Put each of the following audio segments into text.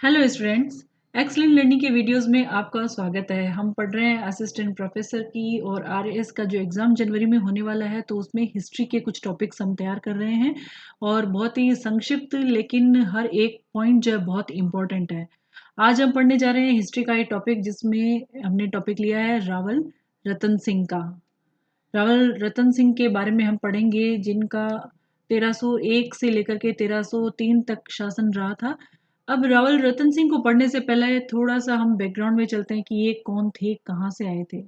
Hello students. Excellent learning के videos में आपका स्वागत है। हम पढ़ रहे हैं असिस्टेंट प्रोफेसर की और आरएएस का जो एग्ज़ाम जनवरी में होने वाला है, तो उसमें हिस्ट्री के कुछ टॉपिक्स हम तैयार कर रहे हैं और बहुत ही संक्षिप्त, लेकिन हर एक पॉइंट जो है बहुत इम्पोर्टेंट है। आज हम पढ़ने जा रहे हैं हिस्ट्री का ये टॉपिक, जिसमें हमने टॉपिक लिया है रावल रतन सिंह का। रावल रतन सिंह के बारे में हम पढ़ेंगे, जिनका 1301 से लेकर के 1303 तक शासन रहा था। अब रावल रतन सिंह को पढ़ने से पहले थोड़ा सा हम बैकग्राउंड में चलते हैं कि ये कौन थे, कहाँ से आए थे।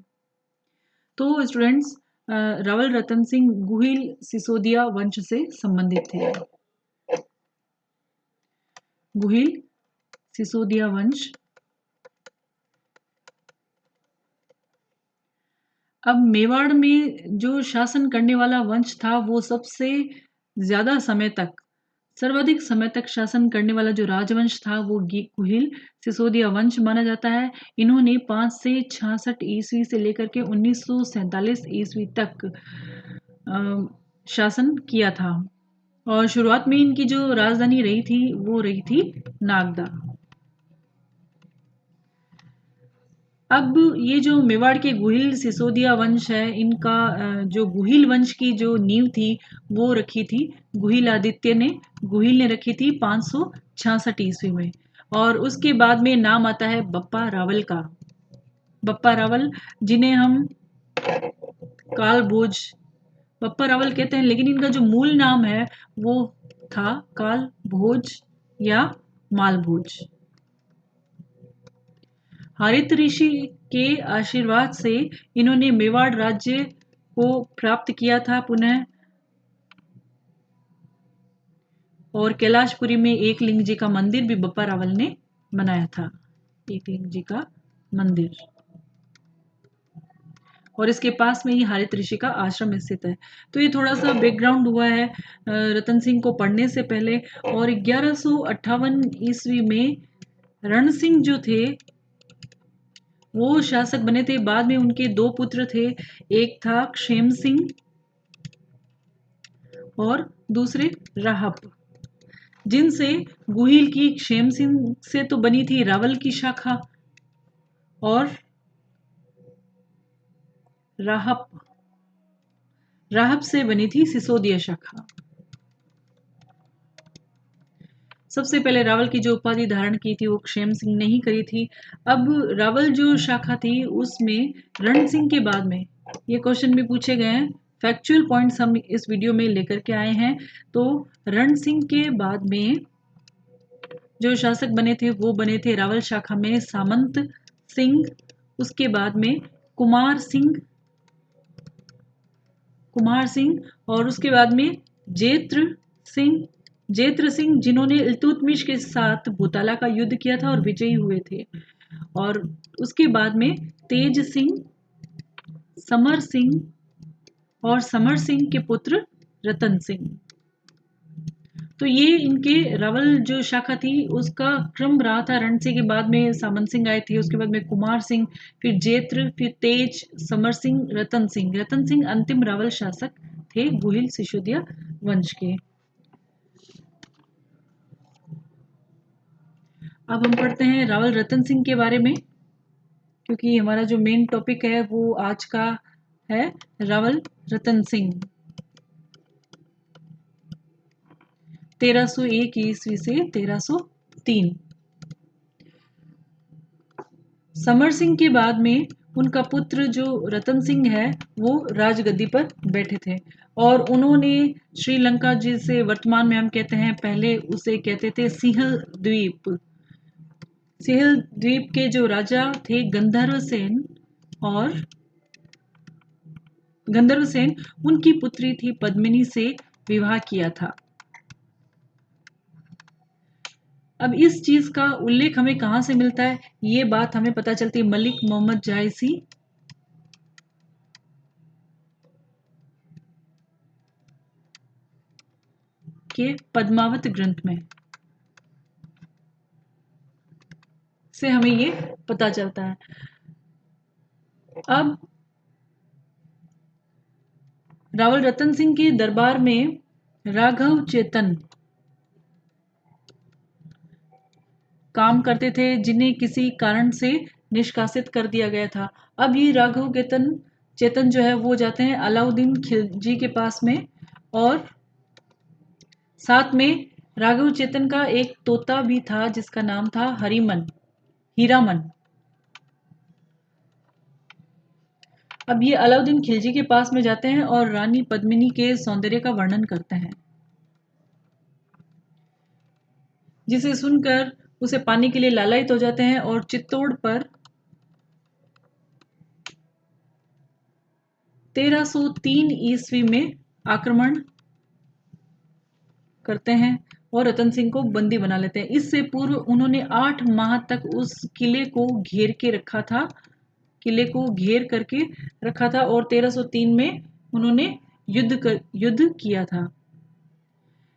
तो स्टूडेंट्स, रावल रतन सिंह गुहिल सिसोदिया वंश से संबंधित थे। गुहिल सिसोदिया वंश। अब मेवाड़ में जो शासन करने वाला वंश था, वो सबसे ज्यादा समय तक, सर्वाधिक समय तक शासन करने वाला जो राजवंश था, वो गुहिल सिसोदिया वंश माना जाता है। इन्होंने 5 से 66 ईस्वी से लेकर के 1947 ईस्वी तक शासन किया था और शुरुआत में इनकी जो राजधानी रही थी, वो रही थी नागदा। अब ये जो मेवाड़ के गुहिल सिसोदिया वंश है, इनका जो गुहिल वंश की जो नींव थी, वो रखी थी गुहिल आदित्य ने। गुहिल ने रखी थी 566 ईस्वी में, और उसके बाद में नाम आता है बप्पा रावल का। बप्पा रावल, जिन्हें हम काल भोज बप्पा रावल कहते हैं, लेकिन इनका जो मूल नाम है वो था काल भोज या मालभोज। हरित ऋषि के आशीर्वाद से इन्होंने मेवाड़ राज्य को प्राप्त किया था पुनः, और कैलाशपुरी में एक लिंग जी का मंदिर भी बप्पा रावल ने बनाया था। एक लिंग जी का मंदिर, और इसके पास में ही हरित ऋषि का आश्रम स्थित है। तो ये थोड़ा सा बैकग्राउंड हुआ है रतन सिंह को पढ़ने से पहले। और 1158 ईस्वी में रण सिंह जो थे, वो शासक बने थे। बाद में उनके दो पुत्र थे, एक था क्षेम सिंह और दूसरे राहप, जिनसे गुहिल की क्षेम सिंह से तो बनी थी रावल की शाखा, और राहप राहप से बनी थी सिसोदिया शाखा। सबसे पहले रावल की जो उपाधि धारण की थी, वो क्षेम सिंह ने ही करी थी। अब रावल जो शाखा थी, उसमें रण सिंह के बाद में, ये क्वेश्चन भी पूछे गए हैं, फैक्चुअल पॉइंट्स हम इस वीडियो में लेकर के आए हैं। तो रण सिंह के बाद में जो शासक बने थे, वो बने थे रावल शाखा में सामंत सिंह, उसके बाद में कुमार सिंह और उसके बाद में जेत्र सिंह, जिन्होंने इल्तुतमिश के साथ भूताला का युद्ध किया था और विजयी हुए थे। और उसके बाद में तेज सिंह, समर सिंह और समर सिंह के पुत्र रतन सिंह। तो ये इनके रावल जो शाखा थी, उसका क्रम रहा था। रण सिंह के बाद में सामंत सिंह आए थे, उसके बाद में कुमार सिंह, फिर जेत्र, फिर तेज, समर सिंह, रतन सिंह। रतन सिंह अंतिम रावल शासक थे गुहिल सिसोदिया वंश के। अब हम पढ़ते हैं रावल रतन सिंह के बारे में, क्योंकि हमारा जो मेन टॉपिक है वो आज का है रावल रतन सिंह। 1301 ईस्वी से 1303। समर सिंह के बाद में उनका पुत्र जो रतन सिंह है, वो राजगद्दी पर बैठे थे, और उन्होंने श्रीलंका, जिसे वर्तमान में हम कहते हैं, पहले उसे कहते थे सिंहल द्वीप। सिंहल द्वीप के जो राजा थे और गंधर्व सेन, उनकी पुत्री थी पद्मिनी से विवाह किया था। अब इस चीज का उल्लेख हमें कहां से मिलता है, ये बात हमें पता चलती है मलिक मोहम्मद जायसी के पद्मावत ग्रंथ में से हमें ये पता चलता है। अब रावल रतन सिंह के दरबार में राघव चेतन काम करते थे जिन्हें किसी कारण से निष्कासित कर दिया गया था। अब ये राघव चेतन जो है वो जाते हैं अलाउद्दीन खिलजी के पास में, और साथ में राघव चेतन का एक तोता भी था जिसका नाम था हीरामन। अब ये अलाउद्दीन खिलजी के पास में जाते हैं और रानी पद्मिनी के सौंदर्य का वर्णन करते हैं, जिसे सुनकर उसे पाने के लिए लालायित हो जाते हैं और चित्तौड़ पर 1303 ईस्वी में आक्रमण करते हैं और रतन सिंह को बंदी बना लेते हैं। इससे पूर्व उन्होंने 8 माह तक उस किले को घेर करके रखा था और 1303 में उन्होंने युद्ध किया था।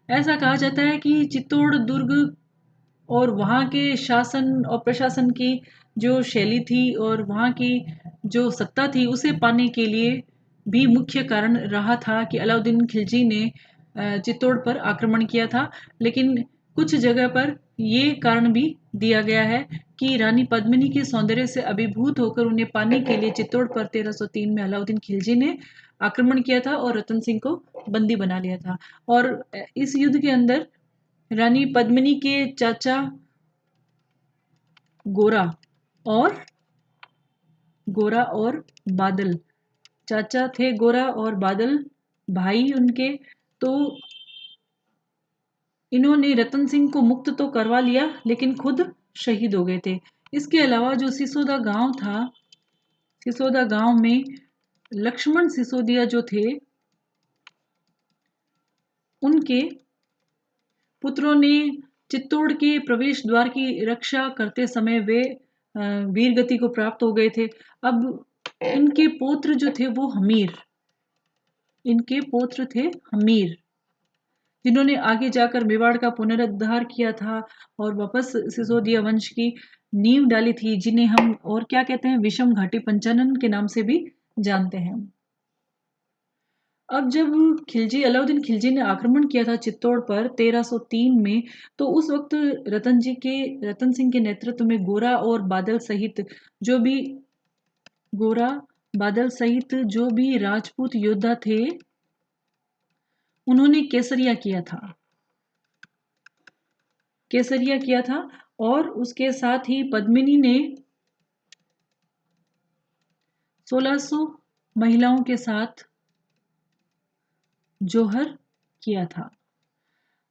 ऐसा कहा जाता है कि चित्तौड़ दुर्ग और वहाँ के शासन और प्रशासन की जो शैली थी और वहाँ की जो सत्ता थी उसे पाने के लिए भी मुख्य कारण रहा था कि अलाउद्दीन खिलजी ने चित्तौड़ पर आक्रमण किया था। लेकिन कुछ जगह पर ये कारण भी दिया गया है कि रानी पद्मिनी के सौंदर्य से अभिभूत होकर उन्हें पाने के लिए चित्तौड़ पर 1303 में अलाउद्दीन खिलजी ने आक्रमण किया था और रतन सिंह को बंदी बना लिया था। और इस युद्ध के अंदर रानी पद्मिनी के चाचा गोरा और बादल, चाचा थे गोरा और बादल भाई उनके, तो इन्होंने रतन सिंह को मुक्त तो करवा लिया लेकिन खुद शहीद हो गए थे। इसके अलावा जो सिसोदा गांव था, सिसोदा गांव में लक्ष्मण सिसोदिया जो थे उनके पुत्रों ने चित्तौड़ के प्रवेश द्वार की रक्षा करते समय वे वीर गति को प्राप्त हो गए थे। अब इनके पौत्र जो थे वो हमीर, जिन्होंने आगे जाकर मेवाड़ का पुनरुद्धार किया था और वापस सिसोदिया वंश की नींव डाली थी, जिन्हें हम और क्या कहते हैं, विषम घाटी पंचानन के नाम से भी जानते हैं। अब जब अलाउद्दीन खिलजी ने आक्रमण किया था चित्तौड़ पर 1303 में, तो उस वक्त रतन सिंह के नेतृत्व में गोरा बादल सहित जो भी राजपूत योद्धा थे उन्होंने केसरिया किया था और उसके साथ ही पद्मिनी ने 1600 महिलाओं के साथ जौहर किया था।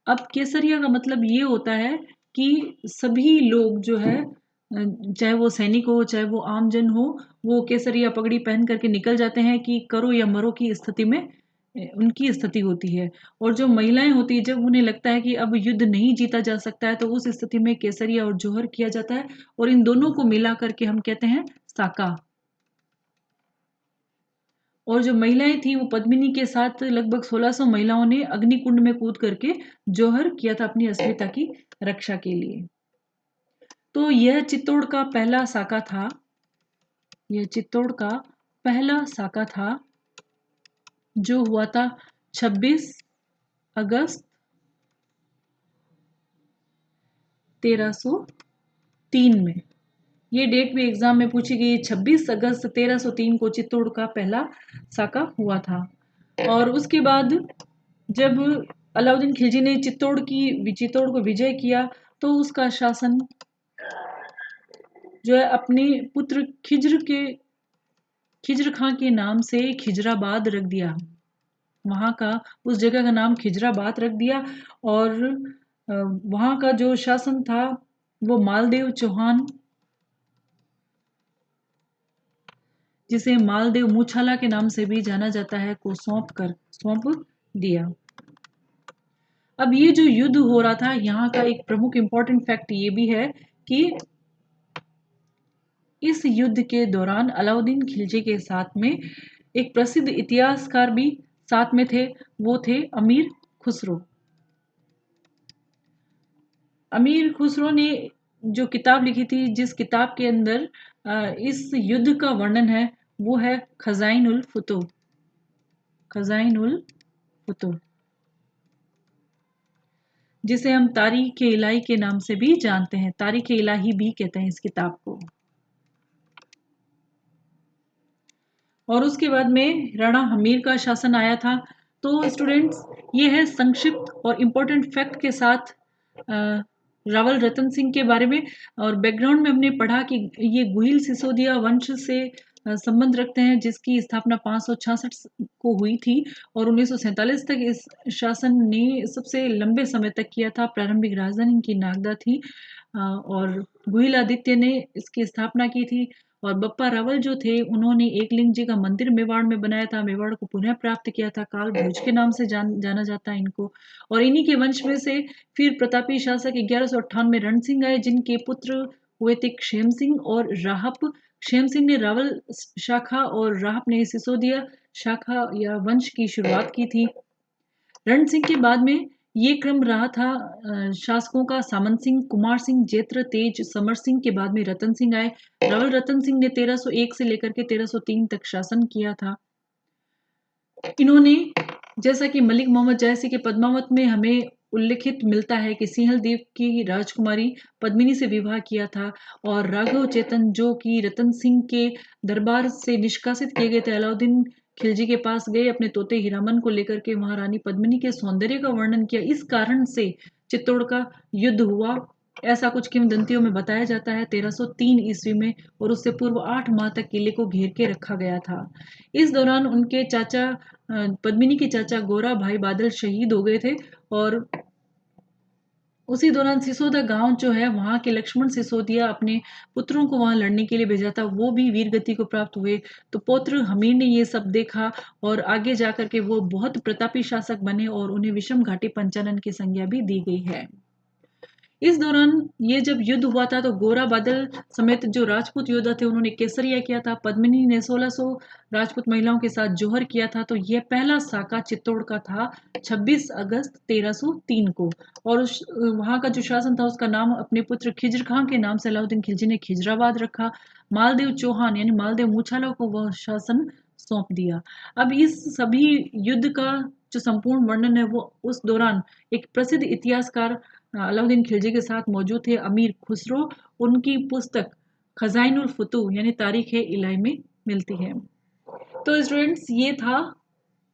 अब केसरिया का मतलब ये होता है कि सभी लोग जो है, चाहे वो सैनिक हो चाहे वो आमजन हो, वो केसरिया पगड़ी पहन करके निकल जाते हैं कि करो या मरो की स्थिति में उनकी स्थिति होती है। और जो महिलाएं होती है, जब उन्हें लगता है कि अब युद्ध नहीं जीता जा सकता है, तो उस स्थिति में केसरिया और जौहर किया जाता है और इन दोनों को मिला करके हम कहते हैं साका। और जो महिलाएं थी वो पद्मिनी के साथ लगभग 1600 महिलाओं ने अग्निकुंड में कूद करके जौहर किया था अपनी अस्मिता की रक्षा के लिए। तो यह चित्तौड़ का पहला साका था जो हुआ था 26 अगस्त 1303 में। ये डेट भी एग्जाम में पूछी गई। 26 अगस्त 1303 को चित्तौड़ का पहला साका हुआ था। और उसके बाद जब अलाउद्दीन खिलजी ने चित्तौड़ को विजय किया, तो उसका शासन जो है अपने पुत्र खिज्र खां के नाम से खिजराबाद रख दिया। वहां का उस जगह का नाम खिजराबाद रख दिया। और वहां का जो शासन था वो मालदेव चौहान, जिसे मालदेव मूछाला के नाम से भी जाना जाता है, को सौंप दिया। अब ये जो युद्ध हो रहा था, यहाँ का एक प्रमुख इंपॉर्टेंट फैक्ट ये भी है कि इस युद्ध के दौरान अलाउद्दीन खिलजी के साथ में एक प्रसिद्ध इतिहासकार भी साथ में थे, वो थे अमीर खुसरो। अमीर खुसरो ने जो किताब लिखी थी, जिस किताब के अंदर इस युद्ध का वर्णन है, वो है खजाइन उल फुतूह। जिसे हम तारीख इलाही के नाम से भी जानते हैं। तारीख इलाही भी कहते हैं इस किताब को। और उसके बाद में राणा हमीर का शासन आया था। तो स्टूडेंट्स, ये है संक्षिप्त और इम्पोर्टेंट फैक्ट के साथ रावल रतन सिंह के बारे में। और बैकग्राउंड में हमने पढ़ा कि ये गुहिल सिसोदिया वंश से संबंध रखते हैं, जिसकी स्थापना 566 को हुई थी और 1947 तक इस शासन ने सबसे लंबे समय तक किया था। प्रारंभिक राजधानी इनकी नागदा थी और गुहिल आदित्य ने इसकी स्थापना की थी। और बप्पा रावल जो थे, उन्होंने एकलिंग जी का मंदिर मेवाड़ में बनाया था। मेवाड़ को पुनः प्राप्त किया था। काल भोज के नाम से जाना जाता है इनको। और इन्हीं के वंश में से फिर प्रतापी शासक 1198 में रण सिंह आए, जिनके पुत्र हुए थे क्षेम सिंह और राहप। क्षेम सिंह ने रावल शाखा और राहप ने सिसोदिया शाखा या वंश की शुरुआत की थी। रण सिंह के बाद में ये क्रम रहा था शासकों का। सामंत सिंह, कुमार सिंह, जेत्र, तेज, समर सिंह के बाद में रतन सिंह आए। रावल रतन सिंह ने 1301 से लेकर के 1303 तक शासन किया था। इन्होंने, जैसा कि मलिक मोहम्मद जायसी के पद्मावत में हमें उल्लिखित मिलता है कि सिंहल द्वीप की राजकुमारी पद्मिनी से विवाह किया था। और राघव चेतन, जो कि रतन सिंह के दरबार से निष्कासित किए गए थे, अलाउद्दीन खिलजी के पास गए अपने तोते हीरामन को लेकर के। वहां रानी पद्मिनी के सौंदर्य का वर्णन किया। इस कारण से चित्तौड़ का युद्ध हुआ, ऐसा कुछ किंवदंतियों में बताया जाता है 1303 ईस्वी में। और उससे पूर्व 8 माह तक किले को घेर के रखा गया था। इस दौरान उनके चाचा पद्मिनी के चाचा गोरा भाई बादल शहीद हो गए थे। और उसी दौरान सिसोदा गांव जो है, वहां के लक्ष्मण सिसोदिया अपने पुत्रों को वहां लड़ने के लिए भेजा था। वो भी वीर गति को प्राप्त हुए। तो पौत्र हमीर ने ये सब देखा और आगे जाकर के वो बहुत प्रतापी शासक बने और उन्हें विषम घाटी पंचानन की संज्ञा भी दी गई है। इस दौरान ये जब युद्ध हुआ था, तो गोरा बादल समेत जो राजपूत योद्धा थे, उन्होंने केसरिया किया था। पद्मिनी ने 1600 राजपूत महिलाओं के साथ जौहर किया था। तो यह पहला साका चित्तौड़ का था 26 अगस्त 1303 को। और वहां का जो शासन था, उसका नाम अपने पुत्र खिज्र खां के नाम से अलाउद्दीन खिलजी ने खिजराबाद रखा। मालदेव चौहान यानी मालदेव मूछाला को वह शासन सौंप दिया। अब इस सभी युद्ध का जो संपूर्ण वर्णन है, वो उस दौरान एक प्रसिद्ध इतिहासकार अलाउद्दीन खिलजी के साथ मौजूद थे, अमीर खुसरो। उनकी पुस्तक खजाइनुल फुतूह यानी तारीख इलाही में मिलती है। तो स्टूडेंट्स, ये था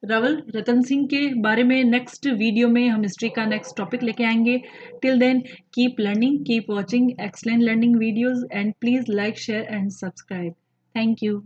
रावल रतन सिंह के बारे में। नेक्स्ट वीडियो में हम हिस्ट्री का नेक्स्ट टॉपिक लेके आएंगे। Till then, keep learning, keep watching excellent learning videos, and please like, share and subscribe. Thank you.